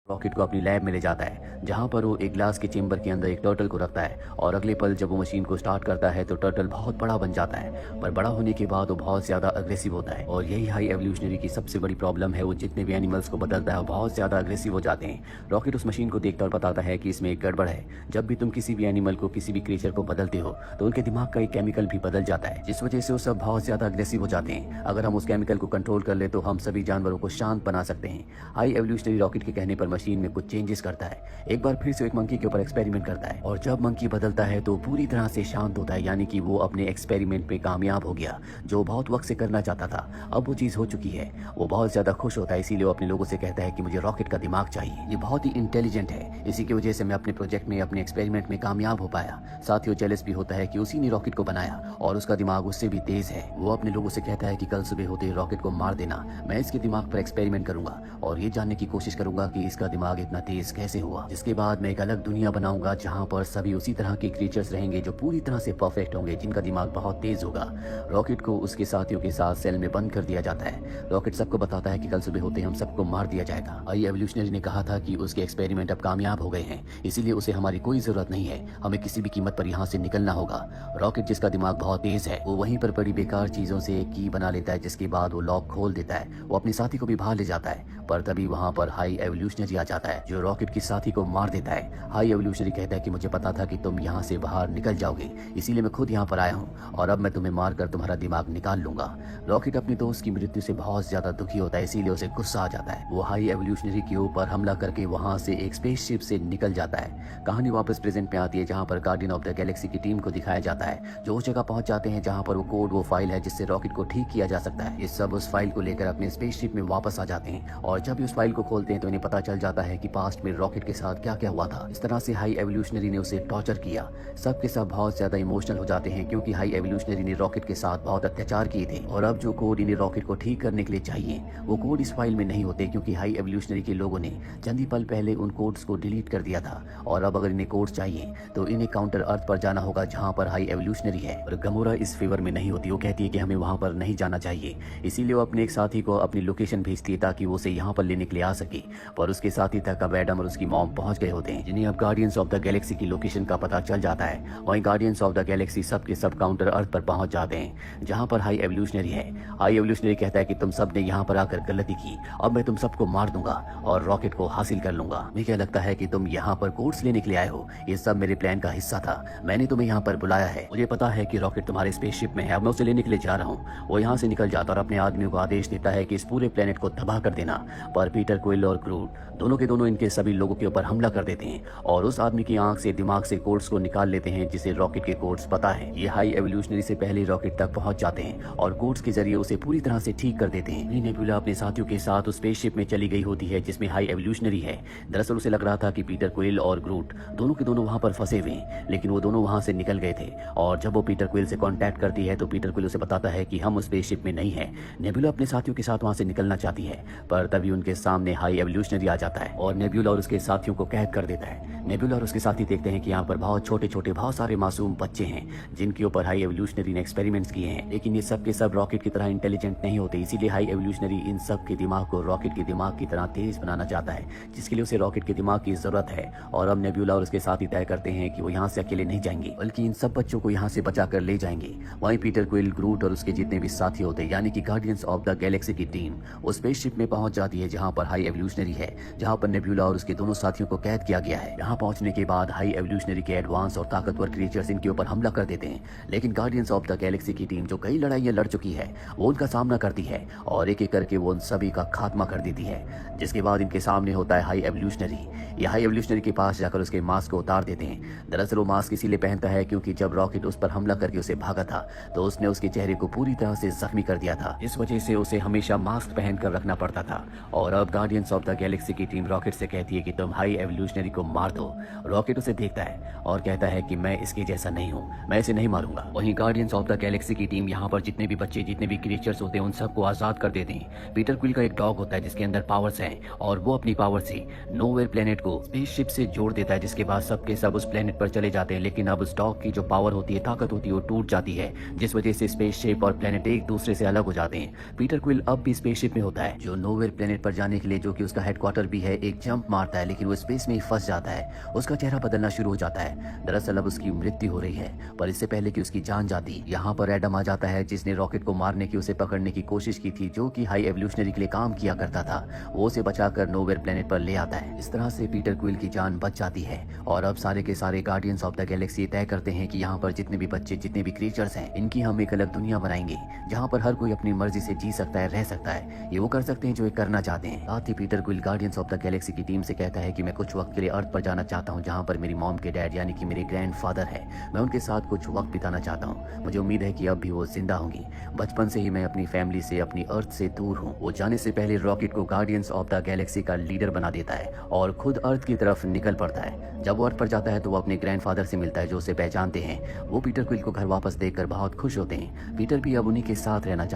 Rocket को अपनी lab में ले जाता है, जहां पर वो एक ग्लास के चेंबर के अंदर एक टर्टल को रखता है और अगले पल जब वो मशीन को स्टार्ट करता है तो टर्टल बहुत बड़ा बन जाता है। पर बड़ा होने के बाद वो बहुत ज्यादा अग्रेसिव होता है और यही हाई एवोल्यूशनरी की सबसे बड़ी प्रॉब्लम है। वो जितने भी एनिमल्स को बदलता है वो बहुत ज्यादा अग्रेसिव हो जाते हैं। रॉकेट उस मशीन को देखता और बताता है कि इसमें एक गड़बड़ है। जब भी तुम किसी भी एनिमल को, किसी भी क्रिएचर को बदलते हो तो उनके दिमाग का एक केमिकल भी बदल जाता है, जिस वजह से वो सब बहुत ज्यादा अग्रेसिव हो जाते हैं। अगर हम उस केमिकल को कंट्रोल कर ले तो हम सभी जानवरों को शांत बना सकते हैं। हाई एवोल्यूशनरी रॉकेट के कहने पर मशीन में कुछ चेंजेस करता है। एक बार फिर से एक मंकी के ऊपर एक्सपेरिमेंट करता है और जब मंकी बदलता है तो पूरी तरह से शांत होता है, यानी कि वो अपने एक्सपेरिमेंट में कामयाब हो गया जो बहुत वक्त से करना चाहता था। अब वो चीज हो चुकी है। वो बहुत ज्यादा खुश होता है, इसीलिए वो अपने लोगों से कहता है कि मुझे रॉकेट का दिमाग चाहिए, ये बहुत ही इंटेलिजेंट है, इसी की वजह से मैं अपने प्रोजेक्ट में, अपने एक्सपेरिमेंट में कामयाब हो पाया। साथ ही वो जेलस भी होता है कि उसी ने रॉकेट को बनाया और उसका दिमाग उससे भी तेज है। वो अपने लोगों से कहता है कि कल सुबह होते रॉकेट को मार देना, मैं इसके दिमाग पर एक्सपेरिमेंट करूंगा और ये जानने की कोशिश करूंगा कि इसका दिमाग इतना तेज कैसे हुआ। जिसके बाद मैं एक अलग दुनिया बनाऊंगा जहां पर सभी उसी तरह के क्रिएचर्स रहेंगे जो पूरी तरह से परफेक्ट होंगे, जिनका दिमाग बहुत तेज होगा। रॉकेट को उसके साथियों के साथ सेल में बंद कर दिया जाता है। रॉकेट सबको बताता है कि कल सुबह होते हम सबको मार दिया जाएगा। हाई एवोल्यूशनरी ने कहा था कि उसके एक्सपेरिमेंट अब कामयाब हो गए हैं, इसीलिए उसे हमारी कोई जरूरत नहीं है, हमें किसी भी कीमत पर यहाँ से निकलना होगा। रॉकेट जिसका दिमाग बहुत तेज है वो वहीं पर पड़ी बेकार चीजों से एक की बना लेता है, जिसके बाद वो लॉक खोल देता है। वो अपने साथी को भी बाहर ले जाता है, पर तभी वहां पर हाई एवोल्यूशनरी आ जाता है जो रॉकेट की साथी को मार देता है। हाई एवोल्यूशनरी कहता है कि मुझे पता था कि तुम यहाँ से बाहर निकल जाओगे, इसीलिए मैं खुद यहाँ पर आया हूँ और अब मैं तुम्हें मारकर तुम्हारा दिमाग निकाल लूंगा। रॉकेट अपने दोस्त की मृत्यु से बहुत ज्यादा दुखी होता है, इसीलिए उसे गुस्सा आ जाता है। वो हाई एवोल्यूशनरी के ऊपर हमला करके वहां से एक स्पेसशिप से निकल जाता है। कहानी वापस प्रेजेंट में आती है जहाँ पर गार्डियन ऑफ द गैलेक्सी की टीम को दिखाया जाता है जो उस जगह पहुंच जाते हैं जहाँ पर वो कोड, वो फाइल है जिससे रॉकेट को ठीक किया जा सकता है। ये सब उस फाइल को लेकर अपने स्पेसशिप में वापस आ जाते हैं और जब उस फाइल को खोलते हैं तो इन्हें पता चल जाता है कि पास्ट में रॉकेट के साथ क्या क्या हुआ था। इस तरह से हाई एवोल्यूशनरी ने उसे टॉर्चर किया। सब के सब बहुत ज्यादा इमोशनल हो जाते हैं क्योंकि हाई एवोल्यूशनरी ने रॉकेट के साथ बहुत अत्याचार किए थे और अब जो कोड इन्हें रॉकेट को ठीक करने के लिए चाहिए वो कोड इस फाइल में नहीं होते, क्योंकि हाई एवोल्यूशनरी के लोगों ने चंद ही पल पहले उन कोड्स को डिलीट कर दिया था। और अब अगर इन्हें कोड्स चाहिए तो इन्हें काउंटर अर्थ पर जाना होगा जहाँ पर हाई एवोल्यूशनरी है। और गमोरा इस फेवर में नहीं होती, वो कहती है कि हमें वहाँ पर नहीं जाना चाहिए, इसीलिए वो अपने एक साथी को अपनी लोकेशन भेजती है ताकि वो उसे यहाँ पर लेने के लिए आ सके। पर उसके साथी तक अब एडम और उसकी मॉम पहुंच गए होते हैं, जिन्हें अब गार्डियंस ऑफ द गैलेक्सी की लोकेशन का पता चल जाता है। वहीं गार्डियंस ऑफ द गैलेक्सी सब के सब काउंटर अर्थ पर पहुंच जाते हैं जहां पर हाई एवोल्यूशनरी है। हाई एवोल्यूशनरी कहता है कि तुम सब ने यहाँ पर आकर गलती की, अब मैं तुम सबको मार दूंगा और रॉकेट को हासिल कर लूंगा। मुझे क्या लगता है कि तुम यहाँ पर कोड्स लेने के लिए आए हो, ये सब मेरे प्लान का हिस्सा था, मैंने तुम्हें यहाँ पर बुलाया है। मुझे पता है कि रॉकेट तुम्हारे स्पेसशिप में है, अब मैं उसे लेने के लिए जा रहा हूँ। वो यहाँ से निकल जाता और अपने आदमियों को आदेश देता है कि इस पूरे प्लेनेट को तबाह कर देना। पर पीटर क्विल और ग्रूट दोनों के दोनों इनके सभी लोगों के ऊपर हमला कर देते हैं और उस आदमी की आंख से, दिमाग से कोड्स को निकाल लेते हैं जिसे रॉकेट के कोड्स पता है। ये हाई एवोल्यूशनरी से पहले रॉकेट तक पहुंच जाते हैं और कोड्स के जरिए उसे पूरी तरह से ठीक कर देते हैं। नेबुला अपने साथियों के साथ उस स्पेसशिप में चली गई होती है जिसमें हाई एवोल्यूशनरी है। दरअसल उसे लग रहा था कि पीटर क्विल और ग्रूट दोनों के दोनों वहां पर फंसे हुए हैं, लेकिन वो दोनों वहां से निकल गए थे। और जब वो पीटर क्विल से कांटेक्ट करती है तो पीटर क्विल उसे बताता है कि हम उस स्पेसशिप में नहीं है। नेबुला अपने साथियों के साथ वहां से निकलना चाहती है, पर तभी उनके सामने हाई एवोल्यूशनरी आ जाता है और नेबुला और उसके साथियों को कैद कर देता है। नेबुला और उसके साथी देखते हैं कि यहाँ पर बहुत छोटे छोटे बहुत सारे मासूम बच्चे हैं जिनके ऊपर हाई एवोल्यूशनरी ने एक्सपेरिमेंट्स किए हैं, लेकिन ये सब के सब रॉकेट की तरह इंटेलिजेंट नहीं होते, इसीलिए हाई एवोल्यूशनरी इन सब के दिमाग को रॉकेट के दिमाग की तरह तेज बनाना चाहता है, जिसके लिए उसे रॉकेट के दिमाग की जरूरत है। और अब नेबुला और उसके साथी तय करते हैं कि वो यहाँ से अकेले नहीं जाएंगे बल्कि इन सब बच्चों को यहाँ से बचा कर ले जाएंगे। वहीं पीटर क्विल, ग्रूट और उसके जितने भी साथी होते हैं यानी कि गार्डियंस ऑफ द गैलेक्सी की टीम उस स्पेसशिप में पहुंच जाती है जहाँ पर हाई एवोल्यूशनरी है, जहाँ पर नेबुला और उसके दोनों साथियों को कैद किया गया है। यहाँ पहुंचने के बाद हाई एवोल्यूशनरी के एडवांस और ताकतवर क्रिएचर्स इनके ऊपर हमला कर देते हैं, लेकिन गार्डियंस ऑफ द गैलेक्सी की टीम जो कई लड़ाइयां लड़ चुकी है वो उनका सामना करती है और एक एक करके वो उन सभी का खात्मा कर देती है। जिसके बाद इनके सामने होता है हाई एवोल्यूशनरी। ये हाई एवोल्यूशनरी के पास जाकर उसके मास्क को उतार देते हैं। दरअसल वो मास्क इसीलिए पहनता है क्योंकि जब रॉकेट उस पर हमला करके उसे भागा था तो उसने उसके चेहरे को पूरी तरह से जख्मी कर दिया था, इस वजह से उसे हमेशा मास्क पहनकर रखना पड़ता था। और अब गार्डियंस ऑफ द गैलेक्सी की टीम रॉकेट से कहती है कि तुम हाई एवोल्यूशनरी को मार दो। रॉकेट उसे देखता है और कहता है कि मैं इसके जैसा नहीं हूँ, मैं इसे नहीं मारूंगा। वहीं गार्डियंस ऑफ द गैलेक्सी की टीम यहाँ पर जितने भी बच्चे, जितने भी क्रिएचर्स होते हैं उन सबको आजाद कर देते हैं। पीटर क्विल का एक डॉग होता है जिसके अंदर पावर्स हैं और वो अपनी पावर से नोवेयर प्लेनेट को स्पेसशिप से जोड़ देता है, जिसके बाद सबके सब उस प्लेनेट पर चले जाते हैं। लेकिन अब उस डॉग की जो पावर होती है, ताकत होती है, वो टूट जाती है, जिस वजह से स्पेसशिप और प्लेनेट एक दूसरे से अलग हो जाते हैं। पीटर क्विल अब भी स्पेसशिप में होता है जो नोवेयर प्लेनेट पर जाने के लिए, जो कि उसका हेडक्वार्टर भी है, एक जंप मारता है लेकिन वो स्पेस में ही फंस जाता है। उसका चेहरा बदलना शुरू हो जाता है। दरअसल अब उसकी मृत्यु हो रही है, पर इससे पहले कि उसकी जान जाती, यहाँ पर एडम आ जाता है जिसने रॉकेट को मारने की, उसे पकड़ने की कोशिश की थी, जो कि हाई एवोल्यूशनरी के लिए काम किया करता था। वो उसे बचाकर नोवेयर प्लेनेट पर ले आता है। इस तरह से पीटर क्विल की जान बच जाती है और अब सारे के सारे गार्डियंस ऑफ द गैलेक्सी तय करते हैं कि यहाँ पर जितने भी बच्चे, जितने भी क्रीचर्स हैं, इनकी हम एक अलग दुनिया बनाएंगे जहाँ पर हर कोई अपनी मर्जी से जी सकता है, रह सकता है। ये वो कर सकते हैं जो ये करना चाहते हैं। साथ ही Peter quill guardians of the galaxy की टीम से कहता है कि मैं कुछ वक्त के लिए अर्थ पर जाना चाहता हूँ जहाँ पर मेरी मॉम के डैड यानी कि मेरे ग्रैंडफादर है। मैं उनके साथ कुछ वक्त बिताना चाहता हूँ। मुझे उम्मीद है कि अब भी वो जिंदा होंगी। बचपन से ही मैं अपनी फैमिली से, अपनी अर्थ से दूर हूँ। वो जाने से पहले रॉकेट को गार्डियंस ऑफ द गैलेक्सी का लीडर बना देता है और खुद अर्थ की तरफ निकल पड़ता है। जब वो अर्थ पर जाता है तो वो अपने ग्रैंडफादर से मिलता है जो उसे पहचानते हैं। वो पीटर क्विल को घर वापस देखकर बहुत खुश होते हैं। पीटर भी अब उन्हीं के साथ रहना चाहता है।